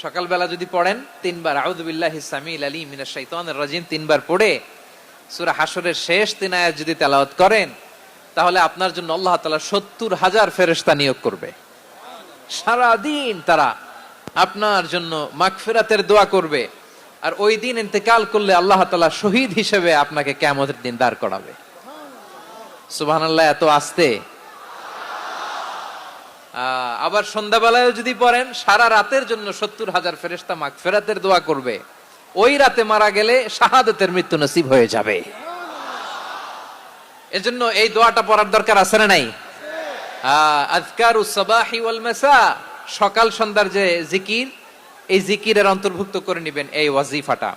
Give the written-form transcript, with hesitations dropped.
সকালবেলা যদি পড়েন 3 বার আউযু বিল্লাহি সামিল আলিম মিনাশ শাইতানির রাজিম 3 বার পড়ে সূরা হাশরের শেষ 3 আয়াত যদি তেলাওয়াত করেন, তাহলে আপনার জন্য আল্লাহ তাআলা 70,000 ফেরেশতা নিয়োগ করবে। সারা দিন তারা আপনার জন্য মাগফিরাতের দোয়া করবে। আর ওই দিন ইন্তেকাল করলে আল্লাহ তাআলা শহীদ হিসেবে আপনাকে কিয়ামতের দিন দাঁড় করাবে। সুবহানাল্লাহ। এত আস্তে। আবার সন্ধ্যাবেলায় যদি পড়েন, সারা রাতের জন্য 70,000 ফেরেশতা মাগফিরাতের দোয়া করবে। ওই রাতে মারা গেলে শাহাদাতের মৃত্যু নসিব হয়ে যাবে। এজন্য এই দোয়াটা পড়ার দরকার আছে না নাই? আযকারুস সাবাহি ওয়াল মাসা, সকাল সন্ধ্যার যে জিকির, এই জিকিরের অন্তর্ভুক্ত করে নেবেন এই ওয়াজিফাটা।